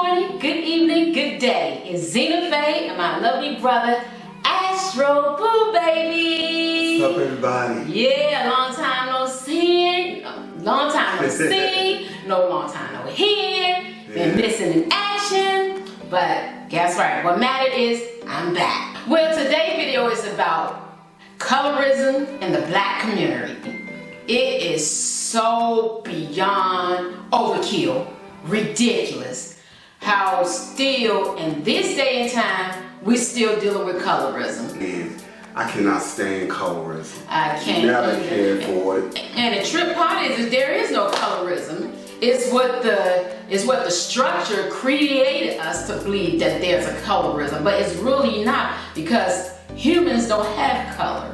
morning, good evening, good day. It's Zena Faye and my lovely brother, Astro Boo Baby. What's up, everybody? Yeah, long time no see. Long time no see. No long time no hear. Been missing in action. But guess what? What matters is I'm back. Well, today's video is about colorism in the black community. It is so beyond overkill, ridiculous, how still in this day and time we still dealing with colorism. And I cannot stand colorism. I can't never cared for it. And the trip part is that there is no colorism. It's what the structure created us to believe that there's a colorism, but it's really not, because humans don't have color.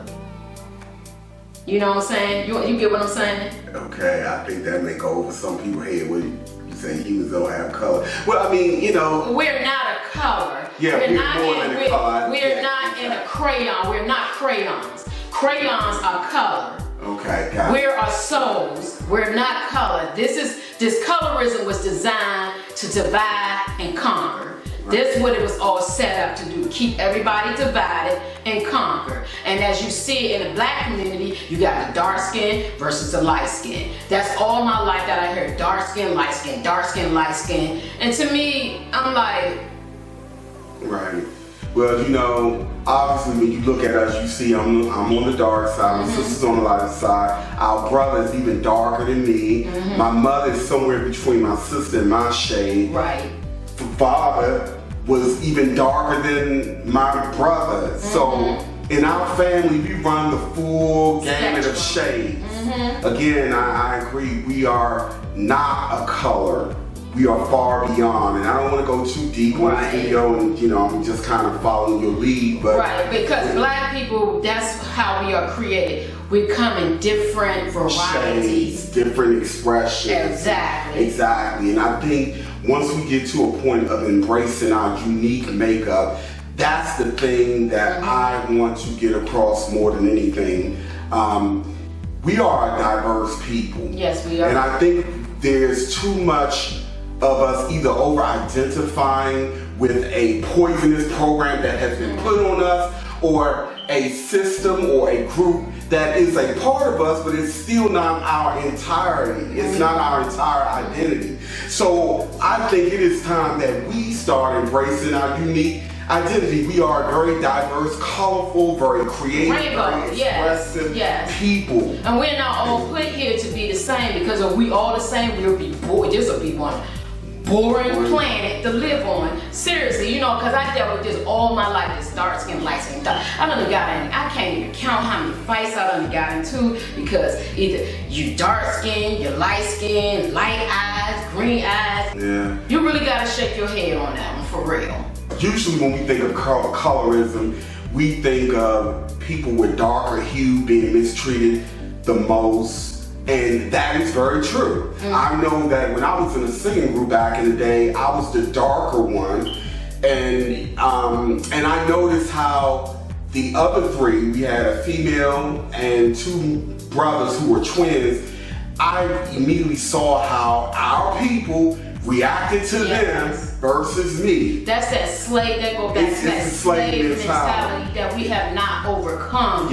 You know what I'm saying? You get what I'm saying? Okay, I think that may go over some people's head when you say humans don't have color. Well, I mean, you know. We're not a color. Yeah, we're more than a color. We're not in a crayon. We're not crayons. Crayons are color. Okay, got it. We're our souls. We're not color. This colorism was designed to divide and conquer. This is what it was all set up to do, keep everybody divided and conquer. And as you see in the black community, you got the dark skin versus the light skin. That's all my life that I heard, dark skin, light skin, dark skin, light skin. And to me, I'm like... Right. Well, you know, obviously when you look at us, you see I'm on the dark side, my sister's on the light side, our brother is even darker than me, my mother is somewhere between my sister and my shade. Right. Father was even darker than my brother. So in our family, we run the full gamut of shades. Again, I agree, we are not a color. We are far beyond, and I don't want to go too deep on this video, and you know, I'm just kind of following your lead, but because black people, that's how we are created. We come in different varieties, shades, different expressions. Exactly. And I think once we get to a point of embracing our unique makeup, that's the thing that I want to get across more than anything. We are a diverse people. Yes, we are. And I think there's too much of us either over-identifying with a poisonous program that has been put on us, or a system or a group that is a part of us, but it's still not our entirety. It's not our entire identity. So I think it is time that we start embracing our unique identity. We are very diverse, colorful, very creative, very expressive people. And we're not all put here to be the same, because if we all the same, we'll be bored. This will be one boring planet to live on. Seriously, you know, because I dealt with this all my life, this dark skin, light skin. I can't even count how many fights I done got into, because either you dark skin, you light skin, light eyes, green eyes. Yeah. You really gotta shake your head on that one, for real. Usually when we think of colorism, we think of people with darker hue being mistreated the most. And that is very true. I know that when I was in a singing group back in the day, I was the darker one, and I noticed how the other three, we had a female and two brothers who were twins. I immediately saw how our people reacted to them versus me. That's that slave, that go back to that slave mentality that we have not overcome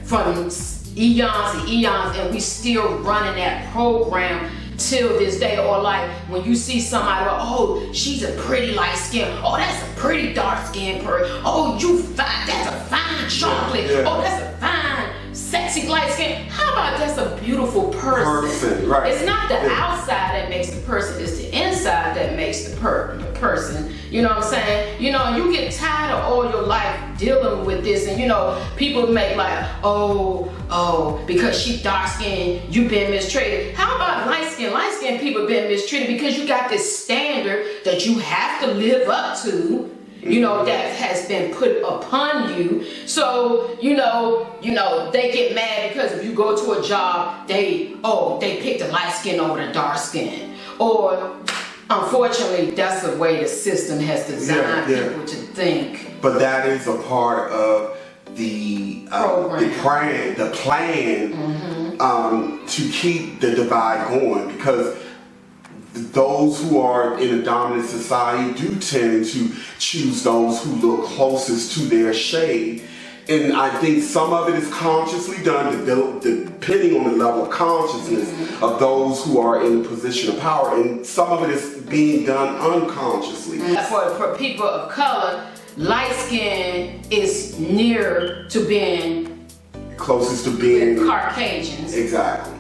from eons and eons, and we still running that program till this day. Or like when you see somebody, oh, she's a pretty light skin, oh, that's a pretty dark skin person, oh, you fine, that's a fine chocolate, oh, that's a fine sexy light skin. How about that's a beautiful person? Right. It's not the outside that makes the person, it's the inside that makes the person. You know what I'm saying? You know, you get tired of all your life dealing with this, and you know, people make like, oh, because she dark skinned, you've been mistreated. How about light skinned people been mistreated because you got this standard that you have to live up to, you know, that has been put upon you. So, you know, they get mad because if you go to a job, they pick the light skin over the dark skin. Or unfortunately, that's the way the system has designed people to think. But that is a part of the plan to keep the divide going, because those who are in a dominant society do tend to choose those who look closest to their shade. And I think some of it is consciously done, depending on the level of consciousness of those who are in a position of power, and some of it is being done unconsciously. For people of color, light skin is near to being closest to being Caucasians. Exactly.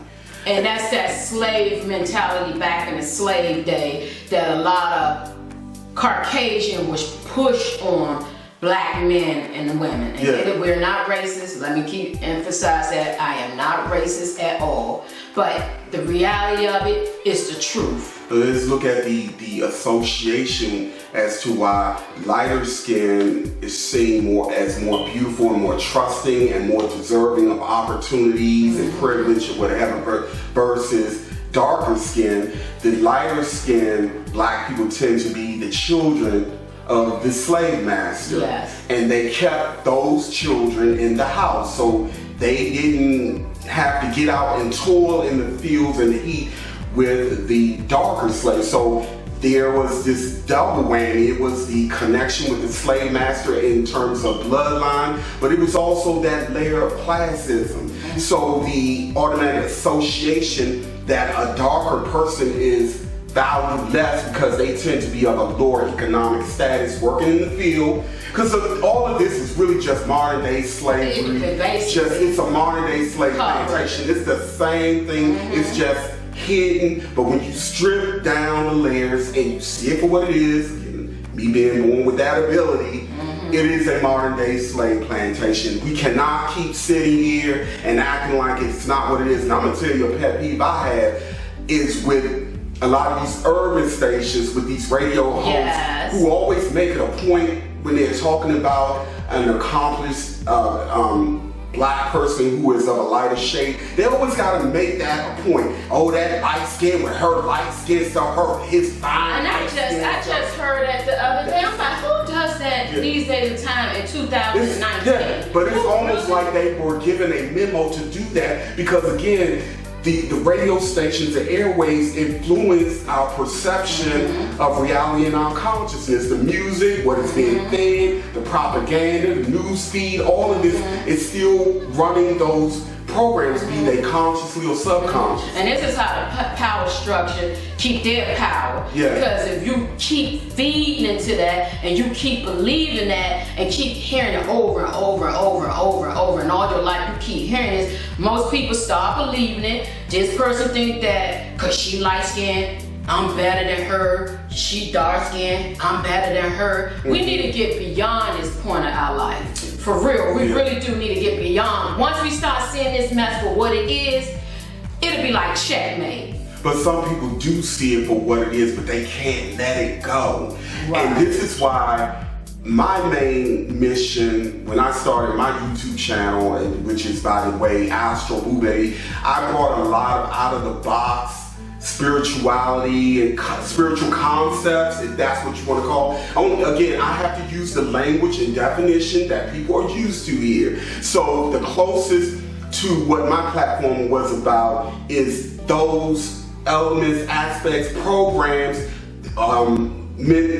And that's that slave mentality back in the slave day that a lot of Caucasian was pushed on Black men and women. And we're not racist. Let me keep emphasize that I am not racist at all. But the reality of it is the truth. Let's look at the association as to why lighter skin is seen as more beautiful and more trusting and more deserving of opportunities and privilege or whatever, versus darker skin. The lighter skin Black people tend to be the children of the slave master. Yes. And they kept those children in the house, so they didn't have to get out and toil in the fields and the heat with the darker slaves. So there was this double whammy. It was the connection with the slave master in terms of bloodline, but it was also that layer of classism. So the automatic association that a darker person is valued less because they tend to be of a lower economic status working in the field. Because all of this is really just modern day slavery. It's a modern day slave plantation. It's the same thing. It's just hidden. But when you strip down the layers and you see it for what it is, me being born with that ability, it is a modern day slave plantation. We cannot keep sitting here and acting like it's not what it is. And I'm gonna tell you a pet peeve I have is with a lot of these urban stations with these radio hosts who always make it a point when they're talking about an accomplished Black person who is of a lighter shade. They always gotta make that a point. Oh, that light skin with her light skin stuff, her his fine. And I just heard that the other day. I'm like, who does that these days of time in 2019? But it's almost like they were given a memo to do that because again, the radio stations, the airways influence our perception of reality and our consciousness. The music, what is being fed, the propaganda, the news feed, all of this is still running those programs, be they consciously or subconsciously. And this is how the power structure keep their power. Because if you keep feeding into that and you keep believing that and keep hearing it over and over and over and over and over and all your life you keep hearing this, most people start believing it. This person think that because she light skinned, I'm better than her. She dark skinned, I'm better than her. We need to get beyond this point of our life. For real, we really do need to get beyond. Once we start seeing this mess for what it is, it'll be like checkmate. But some people do see it for what it is, but they can't let it go. And this is why my main mission, when I started my YouTube channel, which is, by the way, Astro Boo Baby, I brought a lot of out-of-the-box spirituality and spiritual concepts, if that's what you want to call. Again, I have to use the language and definition that people are used to here. So the closest to what my platform was about is those elements, aspects, programs,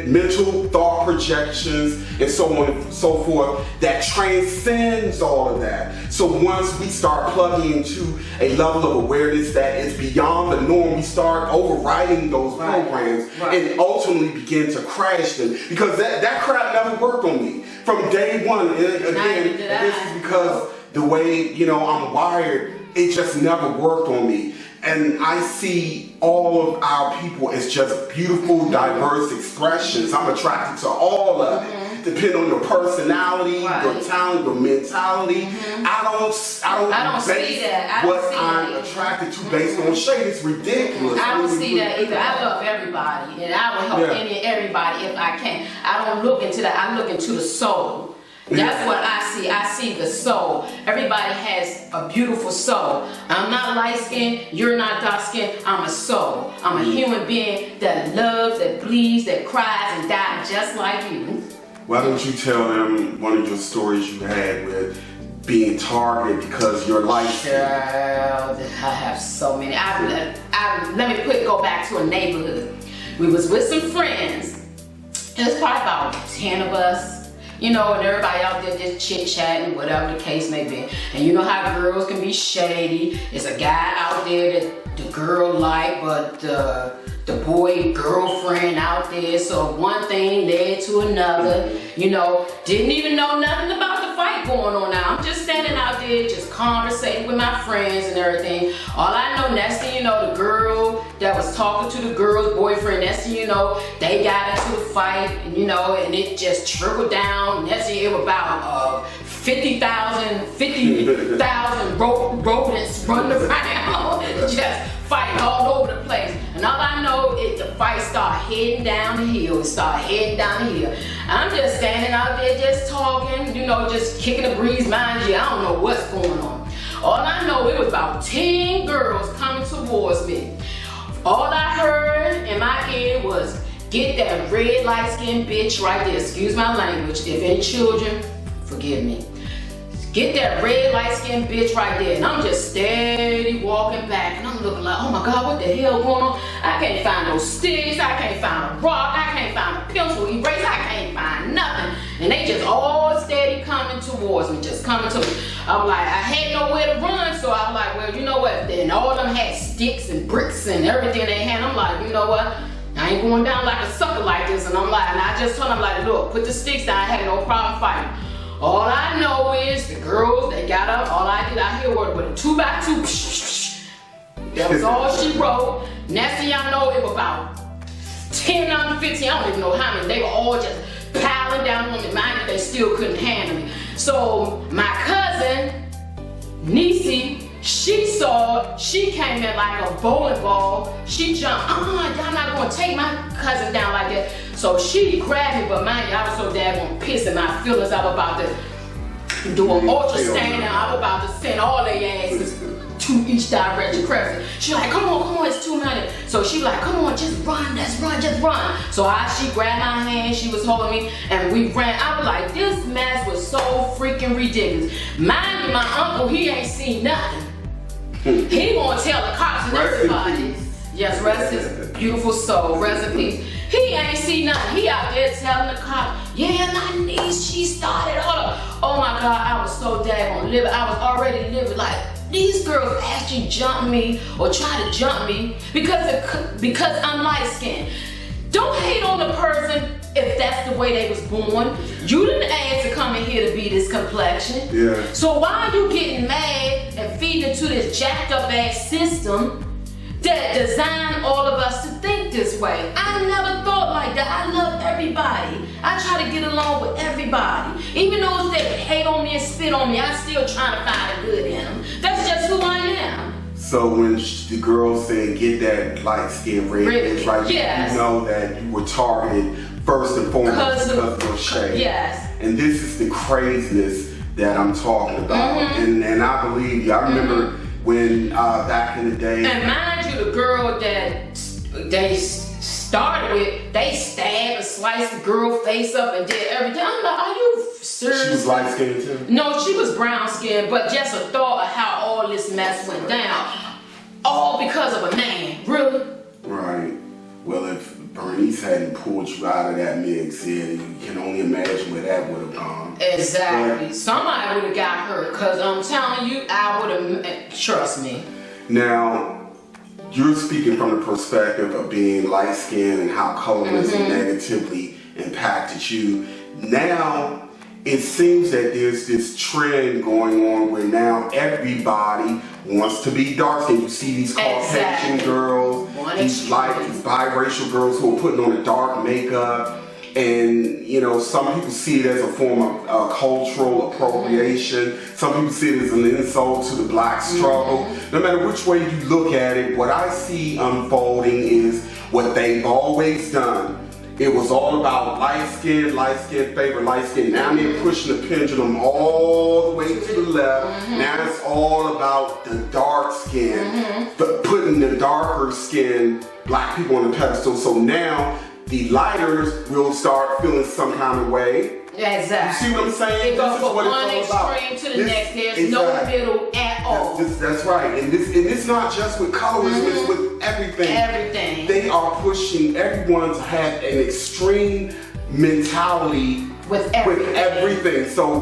mental thought projections, and so on and so forth that transcends all of that. So once we start plugging into a level of awareness that is beyond the norm, we start overriding those programs and ultimately begin to crash them. Because that crap never worked on me from day one. And again, this is because the way I'm wired, it just never worked on me. And I see all of our people as just beautiful, diverse expressions. I'm attracted to all of it. Depending on your personality, your talent, your mentality. I don't base what I'm attracted to based on shade. It's ridiculous. I don't see that either. I love everybody, and I will help everybody if I can. I don't look into that. I look into the soul. That's what I see. I see the soul. Everybody has a beautiful soul. I'm not light skinned, you're not dark skinned. I'm a soul. I'm a human being that loves, that bleeds, that cries, and dies just like you. Why don't you tell them one of your stories you had with being targeted because you're light skinned? Child, I have so many. Let me go back to a neighborhood. We was with some friends. It was probably about 10 of us, you know, and everybody out there just chit-chatting, whatever the case may be. And you know how girls can be shady. There's a guy out there that the girl like, but the boy girlfriend out there. So one thing led to another, you know, didn't even know nothing about the fight going on now. I'm just standing out there just conversating with my friends and everything. All I know, next thing you know, the girl that was talking to the girl's boyfriend, next thing you know, they got into the fight, and you know, and it just trickled down. Next thing it was about 50,000 rodents running around, just fighting all over the place. And all I know is the fight started heading down the hill. I'm just standing out there just talking, you know, just kicking the breeze, mind you, I don't know what's going on. All I know, it was about 10 girls coming towards me. All I heard in my ear was, get that red light-skinned bitch right there. Excuse my language. If any children, forgive me. Get that red light-skinned bitch right there. And I'm just steady walking back. And I'm looking like, oh my God, what the hell going on? I can't find no sticks. I can't find a rock. I can't find a pencil eraser. I can't find nothing. And they just all steady coming towards me, just coming to me. I'm like, I had nowhere to run. So I'm like, well, you know what? Then all of them had sticks and bricks and everything they had. I'm like, you know what? I ain't going down like a sucker like this. And I'm like, and I just told them, like, look, put the sticks down. I had no problem fighting. All I know is the girls, they got up. All I did, I hear word with a 2x2. That was all she wrote. Next thing y'all know, it was about 10 out of 15. I don't even know how many. They were all just piling down on me. Mind you, they still couldn't handle me. So my cousin, Niecy, she saw, she came in like a bowling ball. She jumped, y'all not gonna take my cousin down like that. So she grabbed me, but mind you, I was so daggone pissed in my feelings. I was about to do an ultrasound and I was about to send all their asses to each direction crescent. She like, come on, it's 200. So she like, come on, just run, just run. So she grabbed my hand, she was holding me, and we ran. I was like, this mess was so freaking ridiculous. Mind you, my uncle, he ain't seen nothing. He gonna tell the cops and everybody. Yes, rest his beautiful soul, rest in peace. He ain't seen nothing. He out there telling the cops, yeah, my niece, she started all of. Oh my God, I was so daggone livid. I was already livid. Like, these girls actually jumped me or try to jump me because I'm light skinned. Don't hate on the person if that's the way they was born. You didn't ask to come in here to be this complexion. Yeah. So why are you getting mad and feeding into this jacked up ass system that designed all of us to think this way? I never thought like that. I love everybody. I try to get along with everybody. Even those that hate on me and spit on me, I still trying to find the good in them. That's just who I am. So when the girl said, get that light skin red bitch right there, yes. You know that you were targeted first and foremost because of your shade. Yes. And this is the craziness that I'm talking about. Mm-hmm. And I believe you. I remember when back in the day. And mind you, the girl that they started with, they stabbed and sliced the girl face up and did everything. I'm like, are you serious? She was light skinned too? No, she was brown skinned, but just a thought of how all this mess went down. All because of a man, really? Right. Well, if Bernice hadn't pulled you out of that mix, you can only imagine where that would have gone. Exactly. But somebody would have got hurt, because I'm telling you, I would have, trust me. Now, you're speaking from the perspective of being light-skinned and how colorism negatively impacted you. Now, it seems that there's this trend going on where now everybody wants to be dark-skinned. You see these Caucasian girls, these biracial girls who are putting on the dark makeup. And, you know, some people see it as a form of cultural appropriation. Some people see it as an insult to the black struggle. No matter which way you look at it, what I see unfolding is what they've always done. It was all about light skin favor light skin. Now they're pushing the pendulum all the way to the left. Now it's all about the dark skin, but putting the darker skin black people on the pedestal. So now the lighters will start feeling some kind of way. Exactly. You see what I'm saying? It goes This is from what one it's all extreme about. to the next. There's no middle at all. That's right. And it's not just with colorism, it's with everything. Everything. They are pushing everyone to have an extreme mentality with everything. So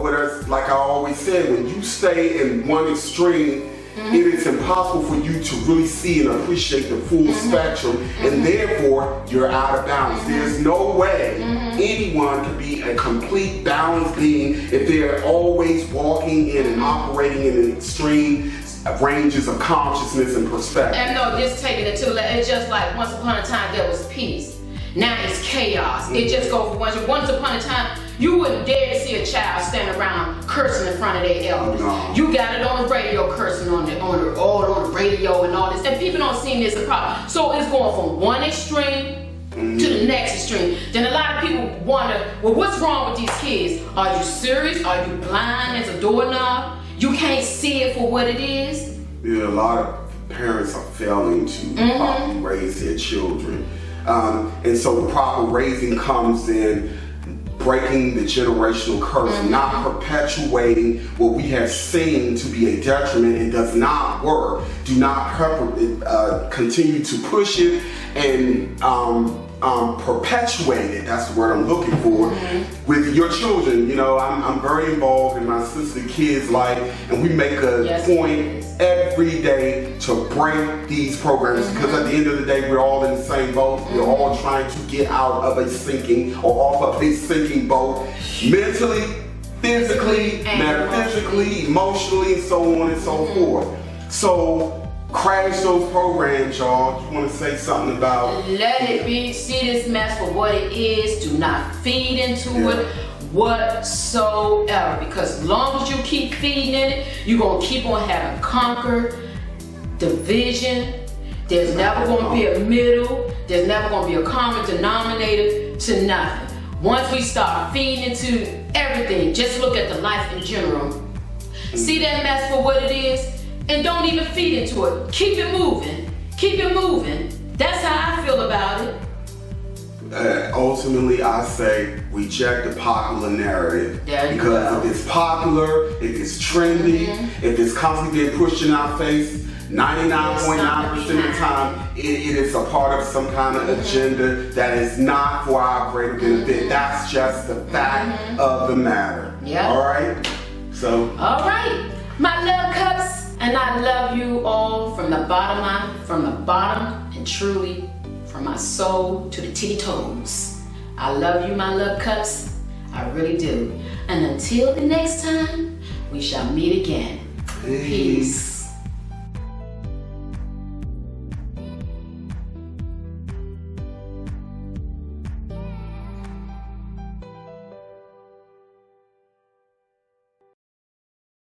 like I always said, when you stay in one extreme, it is impossible for you to really see and appreciate the full spectrum, and therefore you're out of balance. There's no way anyone can be a complete balanced being if they're always walking in and operating in an extreme ranges of consciousness and perspective. And no, just taking it to, it's just like once upon a time there was peace. Now it's chaos. It just goes for once upon a time, you wouldn't dare to see a child stand around cursing in front of their elders. No. You got it on the radio, cursing on the radio and all this, and people don't see this as a problem. So it's going from one extreme to the next extreme. Then a lot of people wonder, well, what's wrong with these kids? Are you serious? Are you blind as a doorknob? You can't see it for what it is? Yeah, a lot of parents are failing to properly raise their children. And so the proper raising comes in breaking the generational curse, not perpetuating what we have seen to be a detriment and does not work. Do not continue to push it and perpetuate it. That's the word I'm looking for with your children. You know, I'm very involved in my sister's kids' life, and we make a point every day to break these programs because at the end of the day, we're all in the same boat. We're all trying to get out of a sinking or off of a sinking boat, mentally, physically, metaphysically, emotionally, and so on and so forth. So crash those programs, y'all. You want to say something about? Let it be. See this mess for what it is. Do not feed into it whatsoever. Because as long as you keep feeding in it, you're going to keep on having conquer, division. There's never going to be a middle. There's never going to be a common denominator to nothing. Once we start feeding into everything, just look at the life in general. See that mess for what it is. And don't even feed into it. Keep it moving. Keep it moving. That's how I feel about it. Ultimately, I say reject the popular narrative. Because if it's popular, if it's trendy, if it's constantly being pushed in our face, 99.9% of the time, it is a part of some kind of agenda that is not for our greater benefit. That's just the fact of the matter. All right? So. All right. My love cups. And I love you all from the bottom and truly from my soul to the titty toes. I love you, my love cups. I really do. And until the next time, we shall meet again. Peace.